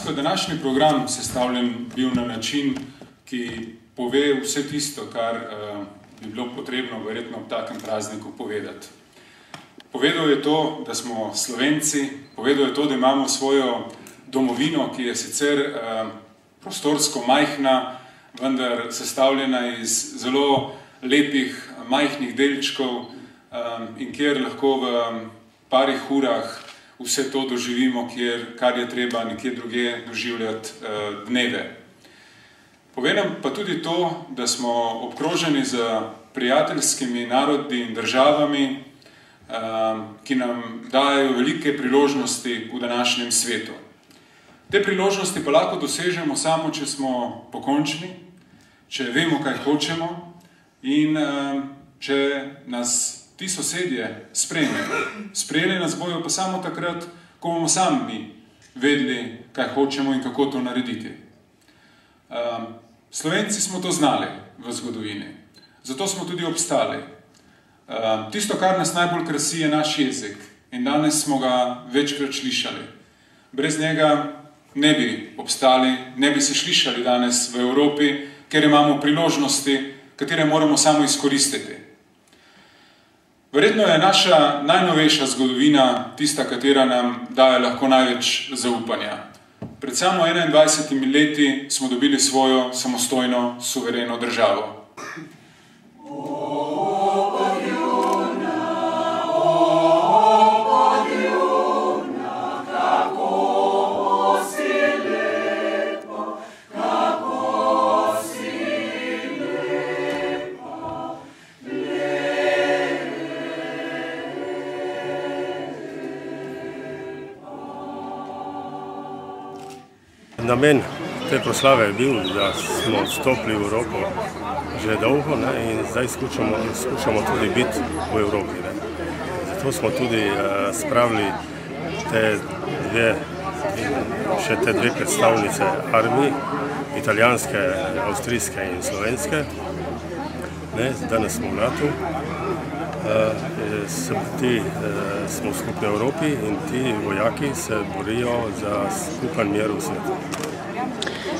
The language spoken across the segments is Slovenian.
Dejansko je današnji program sestavljen bil na način, ki pove vse tisto, kar bi bilo potrebno verjetno ob takem prazniku povedati. Povedal je to, da smo Slovenci, povedal je to, da imamo svojo domovino, ki je sicer prostorsko majhna, vendar sestavljena iz zelo lepih, majhnih delčkov in kjer lahko v parih urah vse to doživimo, kar je treba nekje druge doživljati dneve. Povedam pa tudi to, da smo obkroženi z prijateljskimi narodi in državami, ki nam dajo velike priložnosti v današnjem svetu. Te priložnosti pa lahko dosežemo samo, če smo pokončni, če vemo, kaj hočemo in če nas ti sosedje sprejmejo. Sprejeli nas bojo pa samo takrat, ko bomo sami vedeli, kaj hočemo in kako to narediti. Slovenci smo to znali v zgodovini, zato smo tudi obstali. Tisto, kar nas najbolj krasi, je naš jezik in danes smo ga večkrat slišali. Brez njega ne bi obstali, ne bi se slišali danes v Evropi, ker imamo priložnosti, katere moramo samo izkoristiti. Verjetno je naša najnovejša zgodovina tista, katera nam daje lahko največ zaupanja. Pred samo 21 leti smo dobili svojo samostojno, suvereno državo. Namen te proslave je bil, da smo vstopili v Evropo že dolgo in zdaj skušamo tudi biti v Evropi. Zato smo tudi spravili še te dve predstavnice armij, italijanske, avstrijske in slovenske. Danes smo v NATO. Smo v skupni Evropi in ti vojaki se borijo za skupen mir v svetu.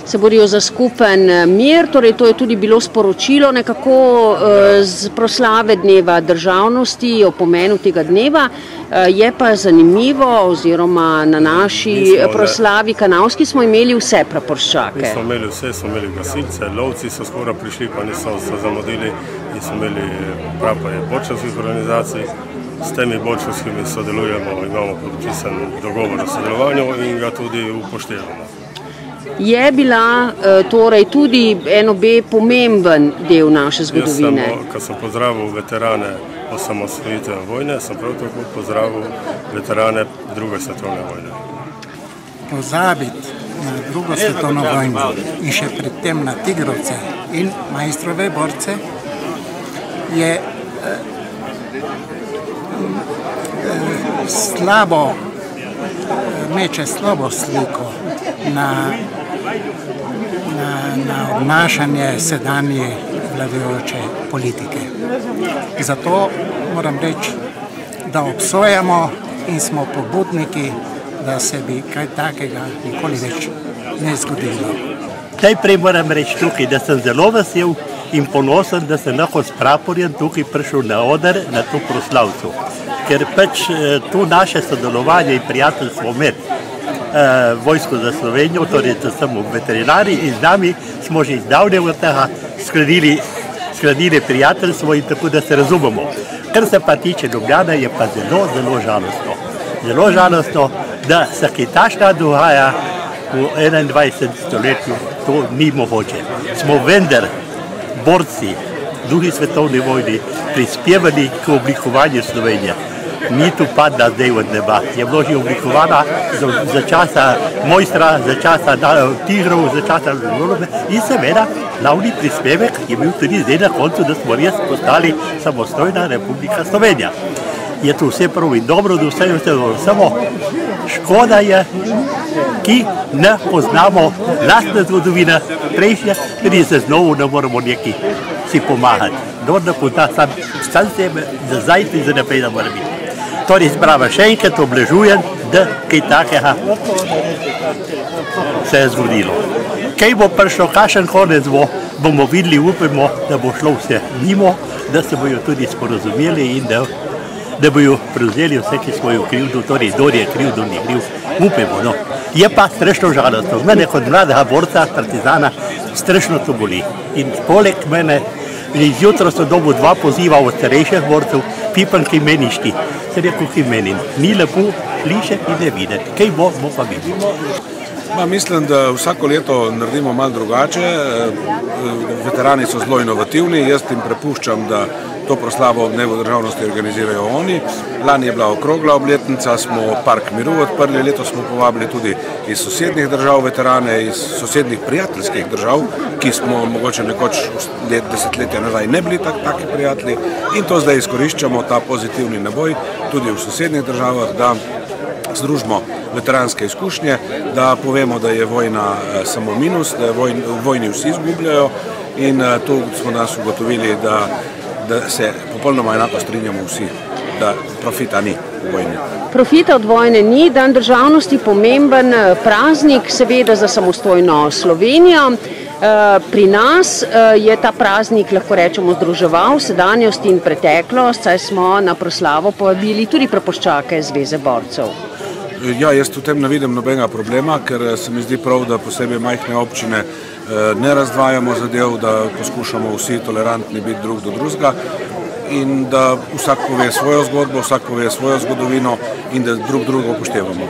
Se borijo za skupen mir, torej to je tudi bilo sporočilo nekako z proslave Dneva državnosti o pomenu tega dneva. Je pa zanimivo, oziroma na naši proslavi kanalski smo imeli vse praporščake. Mi smo imeli vse, smo imeli gasilce, lovci so skoraj prišli, pa niso se zamudili in smo imeli praporje borčevskih organizacij. S temi borčevskimi sodelujemo, imamo podpisan dogovor o sodelovanju in ga tudi upoštevamo. Je bila torej tudi NOB pomemben del naše zgodovine? Ko sem pozdravil veterane osamosvojitvene vojne, sem prav tako pozdravil veterane druge svetovne vojne. Pozabiti na drugo svetovno vojno in še predtem na tigrovce in majstrove borce je meče slabo sliko na obnašanje sedanje vladajoče politike. Zato moram reči, da obsojamo in smo pobudniki, da se bi kaj takega nikoli več ne zgodilo. Najprej moram reči tukaj, da sem zelo vesel in ponosen, da sem lahko s praporjem tukaj prišel na oder na to proslavcu. Ker pač tu naše sodelovanje in prijateljstvo med Vojsko za Slovenijo, torej samo veterinari in z nami smo že izdavnega od tega skladili prijateljstvo in tako, da se razumemo. Kar se pa tiče Ljubljane, je pa zelo, zelo žalostno. Zelo žalostno, da se kaj takšnega dogaja v 21. stoletju, to ni mogoče. Smo vendar borci v drugi svetovni vojni prispevali k oblikovanju Slovenije. Ni tu padla zdaj od neba. Je bilo že oblikovana za časa Mojstra, za časa Tigrov, za časa Ljubljanske in seveda glavni prispevek je bil tudi zdaj na koncu, da smo res postali samostojna Republika Slovenija. Je to vse prav in dobro, da vse dobro, samo škoda je, ki ne poznamo lastne zgodovine prejšnje, ker se znovu ne moramo neki si pomagati. Kdor ne pozna sam sebe, za zdaj in za naprej ne mora biti. Torej, sprava še enkrat obležujem, da kaj takega se je zgodilo. Kaj bo prišlo, kakšen konec bomo videli, upamo, da bo šlo vse mimo, da se bojo tudi sporazumeli in da bojo prevzeli vsake svojo krivdo, torej kdor je kriv, kdor ni kriv, upamo. No. Je pa strašno žalostno. Mene kot mladega borca, partizana, strašno to boli. In poleg mene, zjutraj so dobil 2 poziva od starejših borcev, Pipan, ki meniš ti. Se rekel, ki menim. Ni lepo slišati in ne videti. Kaj bo pa videti. Mislim, da vsako leto naredimo malo drugače. Veterani so zelo inovativni. Jaz jim prepuščam, da to proslavo ob dnevu državnosti organizirajo oni. Lani je bila okrogla obletnica, smo Park miru odprli, letos smo povabili tudi iz sosednjih držav veterane, iz sosednjih prijateljskih držav, ki smo mogoče nekoč desetletja nazaj ne bili taki prijatelji, in to zdaj izkoriščamo, ta pozitivni naboj, tudi v sosednjih državah, da združimo veteranske izkušnje, da povemo, da je vojna samo minus, da v vojni vsi izgubljajo, in tu smo nas ugotovili, da se popolnoma enako strinjamo vsi, da profita ni v vojni. Profita od vojne ni, dan državnosti pomemben praznik, seveda za samostojno Slovenijo. Pri nas je ta praznik, lahko rečemo, združeval sedanjost in preteklost, saj smo na proslavo povabili tudi praporščake Zveze borcev. Ja, jaz v tem ne vidim nobenega problema, ker se mi zdi prav, da posebej majhne občine ne razdvajamo zadev, da poskušamo vsi tolerantni biti drug do drugega in da vsak pove svojo zgodbo, vsak pove svojo zgodovino in da drug drugo upoštevamo.